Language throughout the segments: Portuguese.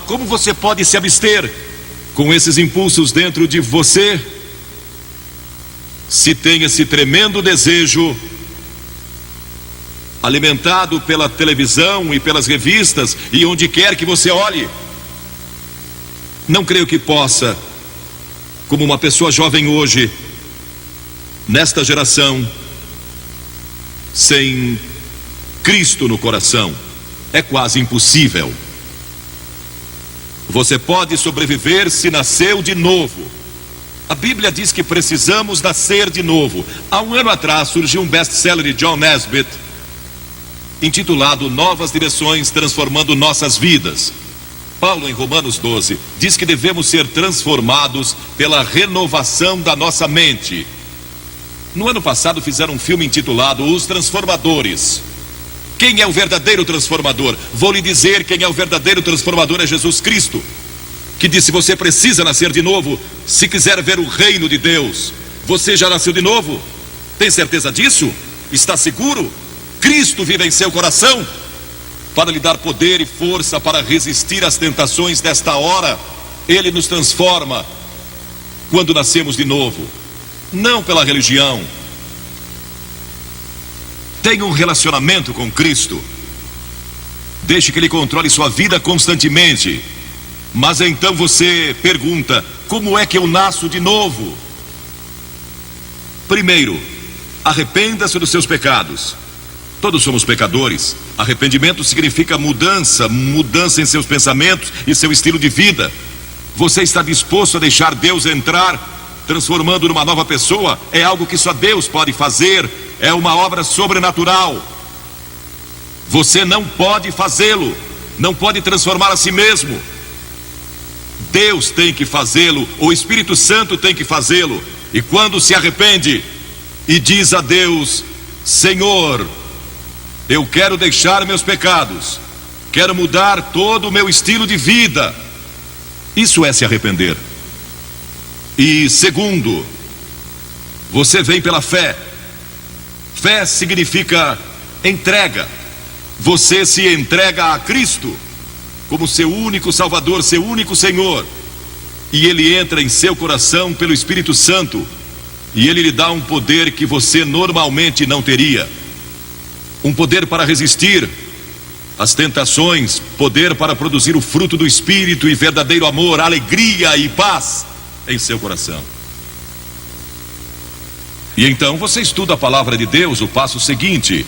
como você pode se abster com esses impulsos dentro de você, se tem esse tremendo desejo alimentado pela televisão e pelas revistas e onde quer que você olhe? Não creio que possa, como uma pessoa jovem hoje, nesta geração, sem Cristo no coração. É quase impossível. Você pode sobreviver se nasceu de novo. A Bíblia diz que precisamos nascer de novo. Há um ano atrás surgiu um best-seller de John Nesbitt, intitulado Novas Direções Transformando Nossas Vidas. Paulo, em Romanos 12, diz que devemos ser transformados pela renovação da nossa mente. No ano passado fizeram um filme intitulado Os Transformadores. Quem é o verdadeiro transformador? Vou lhe dizer quem é o verdadeiro transformador: é Jesus Cristo, que disse: você precisa nascer de novo se quiser ver o reino de Deus. Você já nasceu de novo? Tem certeza disso? Está seguro? Cristo vive em seu coração para lhe dar poder e força para resistir às tentações desta hora. Ele nos transforma quando nascemos de novo, não pela religião. Tenha um relacionamento com Cristo. Deixe que Ele controle sua vida constantemente. Mas então você pergunta: como é que eu nasço de novo? Primeiro, arrependa-se dos seus pecados. Todos somos pecadores. Arrependimento significa mudança em seus pensamentos e seu estilo de vida. Você está disposto a deixar Deus entrar, transformando numa nova pessoa? É algo que só Deus pode fazer. É uma obra sobrenatural. Você não pode fazê-lo. Não pode transformar a si mesmo. Deus tem que fazê-lo. O Espírito Santo tem que fazê-lo. E quando se arrepende e diz a Deus: Senhor, eu quero deixar meus pecados, quero mudar todo o meu estilo de vida. Isso é se arrepender. E segundo, você vem pela fé. Fé significa entrega. Você se entrega a Cristo como seu único Salvador, seu único Senhor. E Ele entra em seu coração pelo Espírito Santo. E Ele lhe dá um poder que você normalmente não teria. Um poder para resistir às tentações, poder para produzir o fruto do Espírito e verdadeiro amor, alegria e paz em seu coração. E então você estuda a palavra de Deus, o passo seguinte.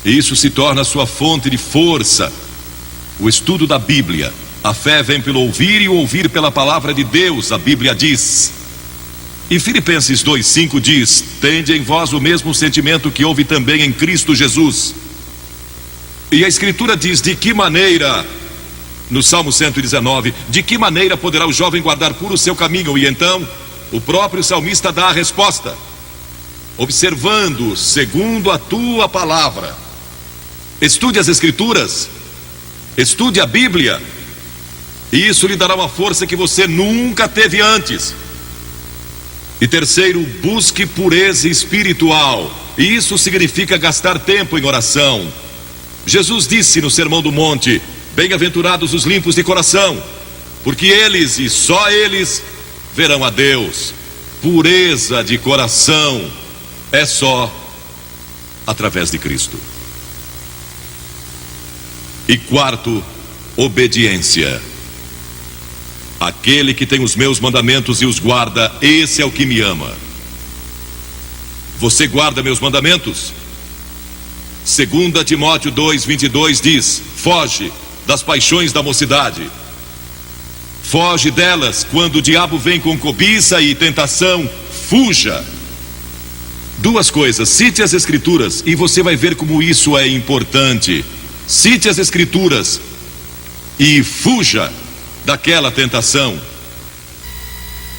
E isso se torna a sua fonte de força. O estudo da Bíblia. A fé vem pelo ouvir e o ouvir pela palavra de Deus, a Bíblia diz. E Filipenses 2:5 diz: tende em vós o mesmo sentimento que houve também em Cristo Jesus. E a Escritura diz: de que maneira, no Salmo 119, de que maneira poderá o jovem guardar puro o seu caminho? E então o próprio salmista dá a resposta: observando segundo a tua palavra. Estude as Escrituras, estude a Bíblia, e isso lhe dará uma força que você nunca teve antes. E terceiro, busque pureza espiritual. E isso significa gastar tempo em oração. Jesus disse no Sermão do Monte: bem-aventurados os limpos de coração, porque eles e só eles verão a Deus. Pureza de coração é só através de Cristo. E quarto, obediência. Aquele que tem os meus mandamentos e os guarda, esse é o que me ama. Você guarda meus mandamentos? 2 Timóteo 2:22 diz: foge das paixões da mocidade. Foge delas. Quando o diabo vem com cobiça e tentação, fuja. Duas coisas: cite as Escrituras e você vai ver como isso é importante. Cite as Escrituras e fuja daquela tentação.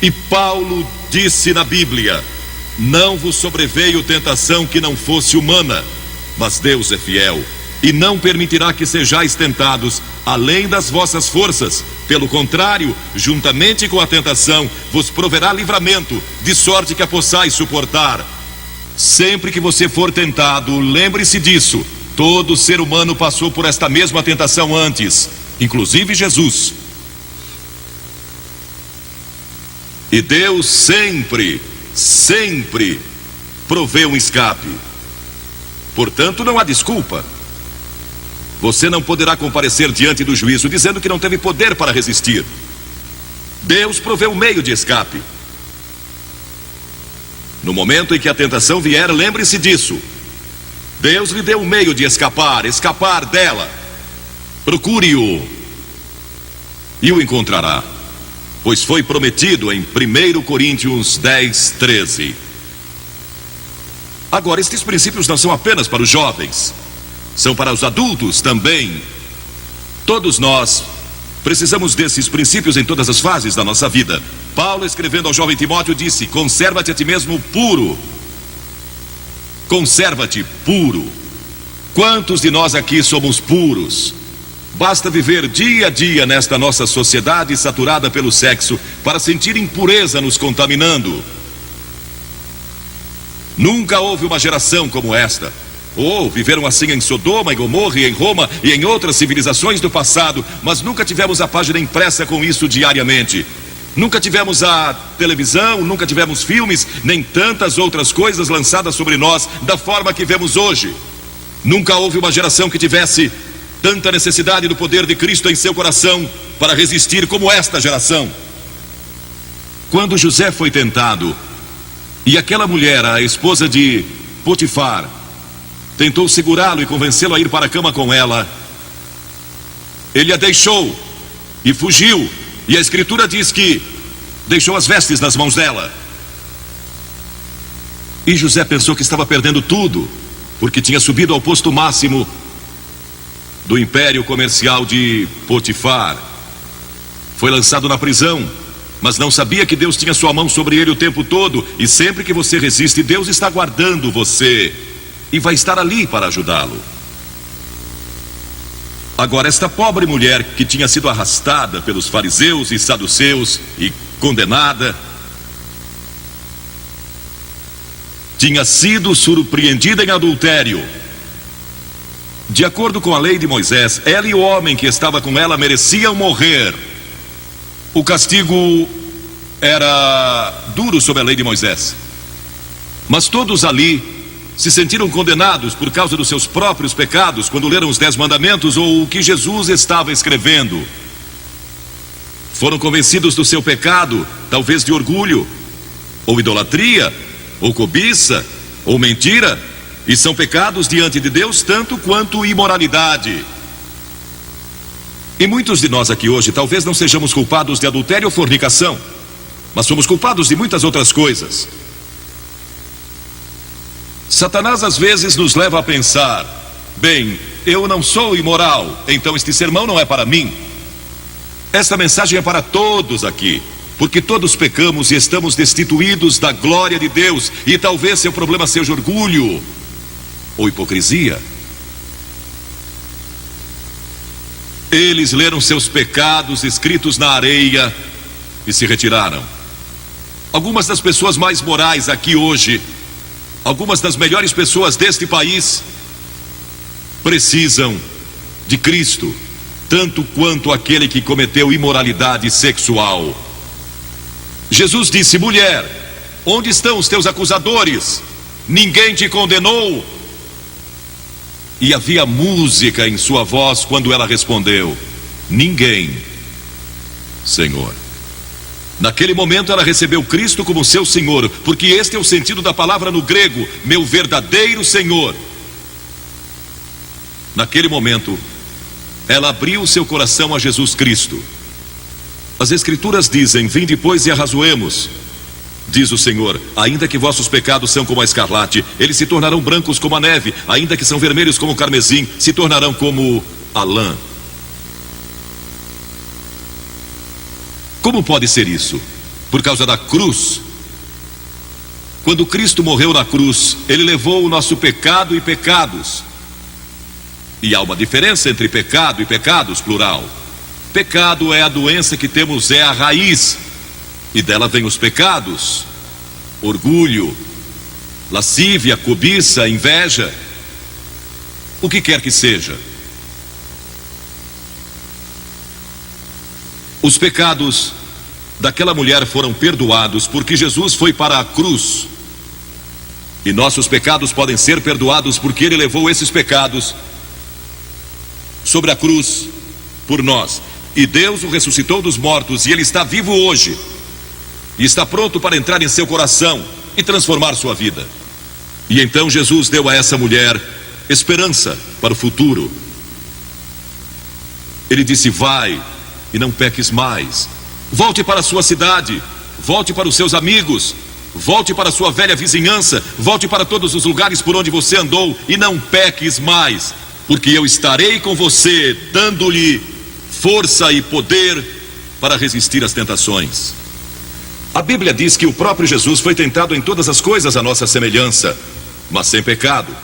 E Paulo disse na Bíblia: não vos sobreveio tentação que não fosse humana, mas Deus é fiel e não permitirá que sejais tentados além das vossas forças. Pelo contrário, juntamente com a tentação vos proverá livramento, de sorte que a possais suportar. Sempre que você for tentado, lembre-se disso: todo ser humano passou por esta mesma tentação antes. inclusive Jesus. E Deus sempre provê um escape. Portanto, não há desculpa. Você não poderá comparecer diante do juízo dizendo que não teve poder para resistir. Deus provê um meio de escape. No momento em que a tentação vier, lembre-se disso. Deus lhe deu um meio de escapar dela. Procure-o e o encontrará, pois foi prometido em 1 Coríntios 10:13. Agora, estes princípios não são apenas para os jovens, são para os adultos também. Todos nós precisamos desses princípios em todas as fases da nossa vida. Paulo, escrevendo ao jovem Timóteo, disse: conserva-te a ti mesmo puro. Conserva-te puro. Quantos de nós aqui somos puros? Basta viver dia a dia nesta nossa sociedade saturada pelo sexo para sentir impureza nos contaminando. Nunca houve uma geração como esta. Viveram assim em Sodoma, em Gomorra, e em Roma e em outras civilizações do passado, mas nunca tivemos a página impressa com isso diariamente. Nunca tivemos a televisão, nunca tivemos filmes, nem tantas outras coisas lançadas sobre nós da forma que vemos hoje. Nunca houve uma geração que tivesse tanta necessidade do poder de Cristo em seu coração para resistir como esta geração. Quando José foi tentado e aquela mulher, a esposa de Potifar, tentou segurá-lo e convencê-lo a ir para a cama com ela, ele a deixou e fugiu. E a Escritura diz que deixou as vestes nas mãos dela. E José pensou que estava perdendo tudo, porque tinha subido ao posto máximo do império comercial de Potifar. Foi lançado na prisão, mas não sabia que Deus tinha sua mão sobre ele o tempo todo. E sempre que você resiste, Deus está guardando você e vai estar ali para ajudá-lo. Agora, esta pobre mulher que tinha sido arrastada pelos fariseus e saduceus e condenada, tinha sido surpreendida em adultério. De acordo com a lei de Moisés, ela e o homem que estava com ela mereciam morrer. O castigo era duro sob a lei de Moisés. Mas todos ali se sentiram condenados por causa dos seus próprios pecados quando leram os 10 mandamentos ou o que Jesus estava escrevendo. Foram convencidos do seu pecado, talvez de orgulho, ou idolatria, ou cobiça, ou mentira, e são pecados diante de Deus tanto quanto imoralidade. E muitos de nós aqui hoje talvez não sejamos culpados de adultério ou fornicação, mas somos culpados de muitas outras coisas. Satanás às vezes nos leva a pensar: bem, eu não sou imoral, então este sermão não é para mim. Esta mensagem é para todos aqui, porque todos pecamos e estamos destituídos da glória de Deus. E talvez seu problema seja orgulho ou hipocrisia. Eles leram seus pecados escritos na areia e se retiraram. Algumas das pessoas mais morais aqui hoje, algumas das melhores pessoas deste país, precisam de Cristo, tanto quanto aquele que cometeu imoralidade sexual. Jesus disse: mulher, onde estão os teus acusadores? Ninguém te condenou? E havia música em sua voz quando ela respondeu: ninguém, Senhor. Naquele momento ela recebeu Cristo como seu Senhor, porque este é o sentido da palavra no grego, meu verdadeiro Senhor. Naquele momento ela abriu seu coração a Jesus Cristo. As Escrituras dizem: vinde, pois, e arrazoemos. Diz o Senhor: ainda que vossos pecados são como a escarlate, eles se tornarão brancos como a neve. Ainda que são vermelhos como o carmesim, se tornarão como a lã. Como pode ser isso? Por causa da cruz. Quando Cristo morreu na cruz, Ele levou o nosso pecado e pecados. E há uma diferença entre pecado e pecados, plural. Pecado é a doença que temos, é a raiz, e dela vem os pecados: orgulho, lascívia, cobiça, inveja, o que quer que seja. Os pecados daquela mulher foram perdoados porque Jesus foi para a cruz. E nossos pecados podem ser perdoados porque Ele levou esses pecados sobre a cruz por nós. E Deus o ressuscitou dos mortos e Ele está vivo hoje. E está pronto para entrar em seu coração e transformar sua vida. E então Jesus deu a essa mulher esperança para o futuro. Ele disse: vai e não peques mais. Volte para a sua cidade, volte para os seus amigos, volte para a sua velha vizinhança, volte para todos os lugares por onde você andou e não peques mais, porque eu estarei com você, dando-lhe força e poder para resistir às tentações. A Bíblia diz que o próprio Jesus foi tentado em todas as coisas à nossa semelhança, mas sem pecado.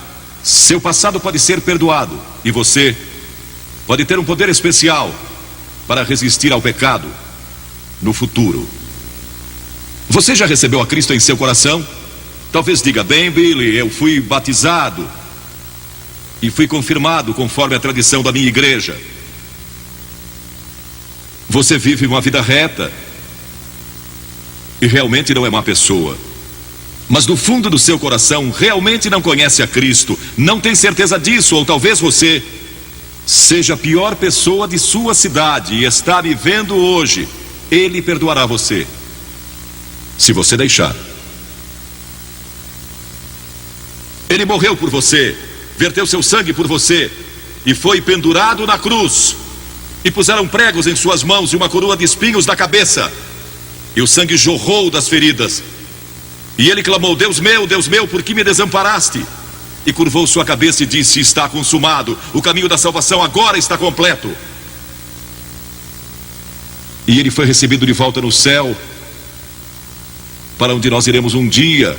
Seu passado pode ser perdoado e você pode ter um poder especial para resistir ao pecado no futuro. Você já recebeu a Cristo em seu coração? Talvez diga: bem, Billy, eu fui batizado e fui confirmado conforme a tradição da minha igreja. Você vive uma vida reta e realmente não é má pessoa, mas no fundo do seu coração realmente não conhece a Cristo, não tem certeza disso, ou talvez você seja a pior pessoa de sua cidade e está me vendo hoje. Ele perdoará você, se você deixar. Ele morreu por você, verteu seu sangue por você e foi pendurado na cruz. E puseram pregos em suas mãos e uma coroa de espinhos na cabeça. E o sangue jorrou das feridas. E ele clamou: Deus meu, por que me desamparaste? E curvou sua cabeça e disse: está consumado. O caminho da salvação agora está completo. E ele foi recebido de volta no céu, para onde nós iremos um dia.